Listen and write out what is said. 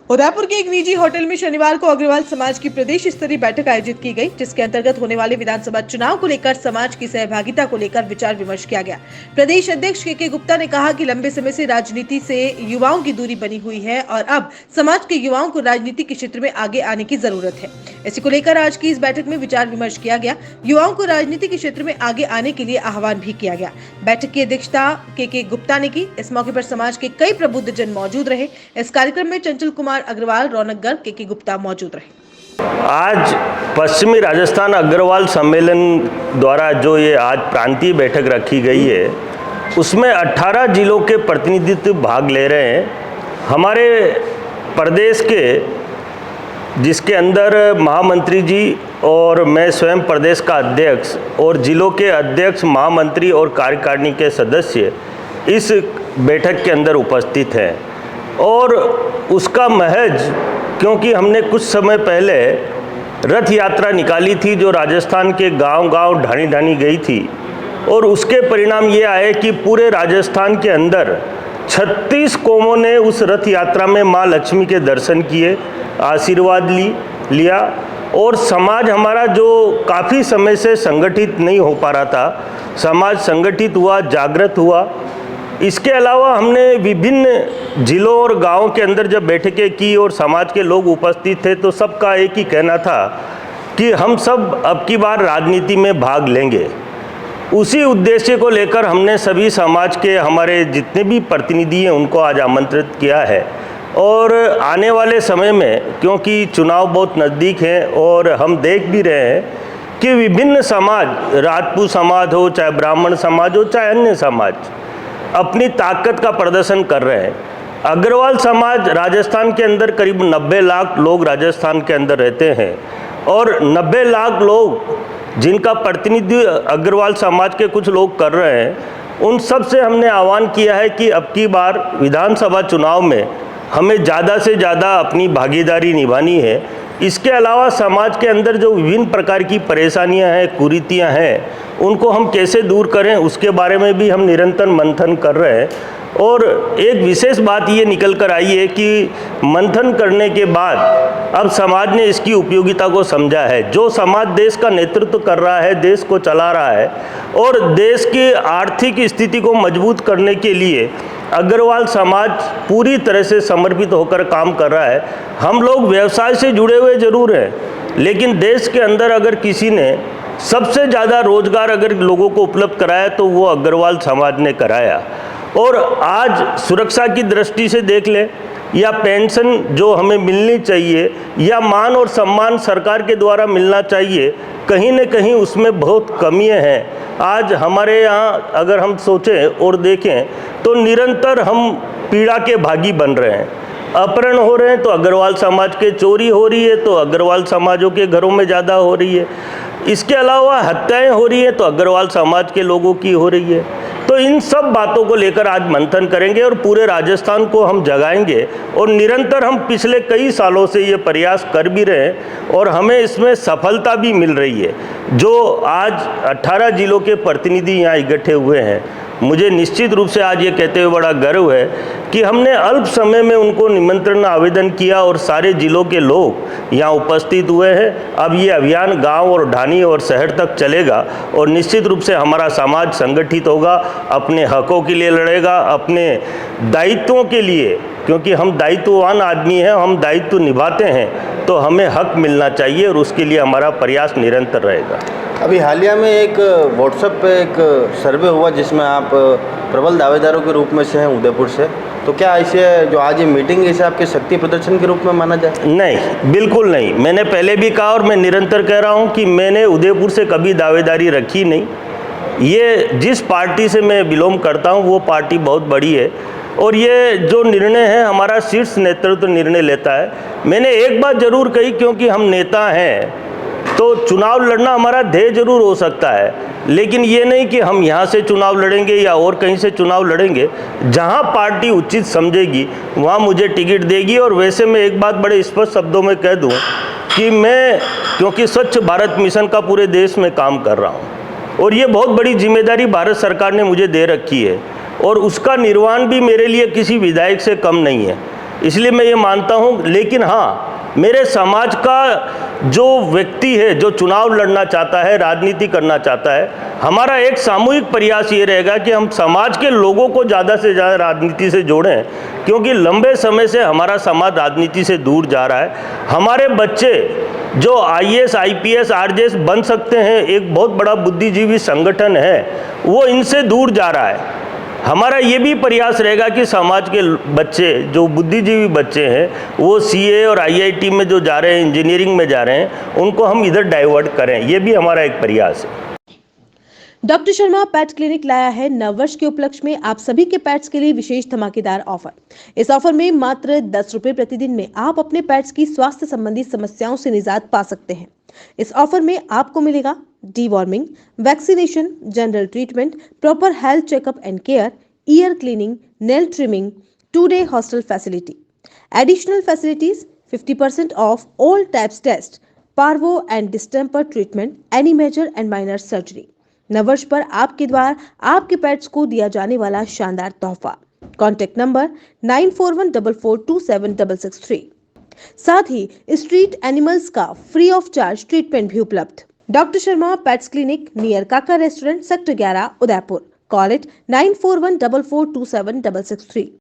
उदयपुर के एक निजी होटल में शनिवार को अग्रवाल समाज की प्रदेश स्तरीय बैठक आयोजित की गई, जिसके अंतर्गत होने वाले विधानसभा चुनाव को लेकर समाज की सहभागिता को लेकर विचार विमर्श किया गया। प्रदेश अध्यक्ष के गुप्ता ने कहा कि लंबे समय से राजनीति से युवाओं की दूरी बनी हुई है और अब समाज के युवाओं को राजनीति के क्षेत्र में आगे आने की जरूरत है। इसी को लेकर आज की इस बैठक में विचार विमर्श किया गया। युवाओं को राजनीति के क्षेत्र में आगे आने के लिए आह्वान भी किया गया। बैठक की अध्यक्षता के गुप्ता ने की। इस मौके पर समाज के कई प्रबुद्ध जन मौजूद रहे। इस कार्यक्रम में चंचल कुमार अग्रवाल, रौनक गर्ग, के गुप्ता मौजूद रहे। आज पश्चिमी राजस्थान अग्रवाल सम्मेलन द्वारा जो ये आज प्रांतीय बैठक रखी गई है, उसमें 18 जिलों के प्रतिनिधित्व भाग ले रहे हैं। हमारे प्रदेश के जिसके अंदर महामंत्री जी और मैं स्वयं प्रदेश का अध्यक्ष और जिलों के अध्यक्ष, महामंत्री और कार्यकारिणी के सदस्य इस बैठक के अंदर उपस्थित हैं। और उसका महज क्योंकि हमने कुछ समय पहले रथ यात्रा निकाली थी जो राजस्थान के गांव-गांव, ढाणी-ढाणी गई थी, और उसके परिणाम ये आए कि पूरे राजस्थान के अंदर 36 कौमों ने उस रथ यात्रा में माँ लक्ष्मी के दर्शन किए, आशीर्वाद लिया। और समाज हमारा जो काफ़ी समय से संगठित नहीं हो पा रहा था, समाज संगठित हुआ, जागृत हुआ। इसके अलावा हमने विभिन्न जिलों और गांवों के अंदर जब बैठकें की और समाज के लोग उपस्थित थे, तो सबका एक ही कहना था कि हम सब अब की बार राजनीति में भाग लेंगे। उसी उद्देश्य को लेकर हमने सभी समाज के हमारे जितने भी प्रतिनिधि हैं उनको आज आमंत्रित किया है। और आने वाले समय में, क्योंकि चुनाव बहुत नज़दीक हैं और हम देख भी रहे हैं कि विभिन्न समाज, राजपूत समाज हो, चाहे ब्राह्मण समाज हो, चाहे अन्य समाज, अपनी ताकत का प्रदर्शन कर रहे हैं। अग्रवाल समाज राजस्थान के अंदर करीब 90 लाख लोग राजस्थान के अंदर रहते हैं, और 90 लाख लोग जिनका प्रतिनिधित्व अग्रवाल समाज के कुछ लोग कर रहे हैं, उन सब से हमने आह्वान किया है कि अब की बार विधानसभा चुनाव में हमें ज़्यादा से ज़्यादा अपनी भागीदारी निभानी है। इसके अलावा समाज के अंदर जो विभिन्न प्रकार की परेशानियां हैं, कुरीतियां हैं, उनको हम कैसे दूर करें, उसके बारे में भी हम निरंतर मंथन कर रहे हैं। और एक विशेष बात ये निकल कर आई है कि मंथन करने के बाद अब समाज ने इसकी उपयोगिता को समझा है। जो समाज देश का नेतृत्व कर रहा है, देश को चला रहा है और देश की आर्थिक स्थिति को मजबूत करने के लिए अग्रवाल समाज पूरी तरह से समर्पित होकर काम कर रहा है। हम लोग व्यवसाय से जुड़े हुए जरूर हैं, लेकिन देश के अंदर अगर किसी ने सबसे ज़्यादा रोजगार अगर लोगों को उपलब्ध कराया तो वो अग्रवाल समाज ने कराया। और आज सुरक्षा की दृष्टि से देख लें, या पेंशन जो हमें मिलनी चाहिए, या मान और सम्मान सरकार के द्वारा मिलना चाहिए, कहीं न कहीं उसमें बहुत कमियां हैं। आज हमारे यहाँ अगर हम सोचें और देखें तो निरंतर हम पीड़ा के भागी बन रहे हैं। अपहरण हो रहे हैं तो अग्रवाल समाज के, चोरी हो रही है तो अग्रवाल समाजों के घरों में ज़्यादा हो रही है। इसके अलावा हत्याएं हो रही है तो अग्रवाल समाज के लोगों की हो रही है। तो इन सब बातों को लेकर आज मंथन करेंगे और पूरे राजस्थान को हम जगाएंगे। और निरंतर हम पिछले कई सालों से ये प्रयास कर भी रहे हैं और हमें इसमें सफलता भी मिल रही है। जो आज 18 जिलों के प्रतिनिधि यहाँ इकट्ठे हुए हैं, मुझे निश्चित रूप से आज ये कहते हुए बड़ा गर्व है कि हमने अल्प समय में उनको निमंत्रण आवेदन किया और सारे जिलों के लोग यहाँ उपस्थित हुए हैं। अब ये अभियान गांव और ढाणी और शहर तक चलेगा और निश्चित रूप से हमारा समाज संगठित होगा, अपने हकों के लिए लड़ेगा, अपने दायित्वों के लिए, क्योंकि हम दायित्ववान आदमी हैं, हम दायित्व निभाते हैं तो हमें हक मिलना चाहिए और उसके लिए हमारा प्रयास निरंतर रहेगा। अभी हालिया में एक व्हाट्सएप पे एक सर्वे हुआ जिसमें आप प्रबल दावेदारों के रूप में से हैं उदयपुर से, तो क्या इसे जो आज ये मीटिंग है इसे आपके शक्ति प्रदर्शन के रूप में माना जाए? नहीं, बिल्कुल नहीं। मैंने पहले भी कहा और मैं निरंतर कह रहा हूँ कि मैंने उदयपुर से कभी दावेदारी रखी नहीं। ये जिस पार्टी से मैं बिलोंग करता हूँ वो पार्टी बहुत बड़ी है और ये जो निर्णय है हमारा शीर्ष नेतृत्व निर्णय लेता है। मैंने एक बात जरूर कही, क्योंकि हम नेता हैं तो चुनाव लड़ना हमारा ध्येय जरूर हो सकता है, लेकिन ये नहीं कि हम यहाँ से चुनाव लड़ेंगे या और कहीं से चुनाव लड़ेंगे। जहाँ पार्टी उचित समझेगी वहाँ मुझे टिकट देगी। और वैसे मैं एक बात बड़े स्पष्ट शब्दों में कह दूँ कि मैं, क्योंकि स्वच्छ भारत मिशन का पूरे देश में काम कर रहा हूँ और ये बहुत बड़ी जिम्मेदारी भारत सरकार ने मुझे दे रखी है और उसका निर्वहन भी मेरे लिए किसी विधायक से कम नहीं है। इसलिए मैं ये मानता हूँ। लेकिन हाँ, मेरे समाज का जो व्यक्ति है, जो चुनाव लड़ना चाहता है, राजनीति करना चाहता है, हमारा एक सामूहिक प्रयास ये रहेगा कि हम समाज के लोगों को ज़्यादा से ज़्यादा राजनीति से जोड़ें, क्योंकि लंबे समय से हमारा समाज राजनीति से दूर जा रहा है। हमारे बच्चे जो IAS, IPS, RJS बन सकते हैं, एक बहुत बड़ा बुद्धिजीवी संगठन है, वो इनसे दूर जा रहा है। हमारा ये भी प्रयास रहेगा कि समाज के बच्चे, जो बुद्धिजीवी बच्चे हैं, वो CA और IIT में जो जा रहे हैं, इंजीनियरिंग में जा रहे हैं, उनको हम इधर डाइवर्ट करें। ये भी हमारा एक प्रयास है। डॉक्टर शर्मा पेट क्लिनिक लाया है नववर्ष के उपलक्ष्य में आप सभी के पेट्स के लिए विशेष धमाकेदार ऑफर। इस ऑफर में मात्र 10 रुपए प्रतिदिन में आप अपने पेट्स की स्वास्थ्य संबंधी समस्याओं से निजात पा सकते हैं। इस ऑफर में आपको मिलेगा deworming, vaccination, general treatment, proper health checkup and care, ear cleaning, nail trimming, 2-day hostel facility, additional facilities, 50% off all types test, parvo and distemper treatment, any major and minor surgery. नववर्ष पर आपके द्वारा आपके pets को दिया जाने वाला शानदार तोहफा। Contact number 9414427663। साथ ही स्ट्रीट एनिमल्स का फ्री ऑफ चार्ज ट्रीटमेंट भी उपलब्ध। Doctor Sharma pets clinic near Kaka restaurant, sector 11, Udaipur. Call it 9414427663।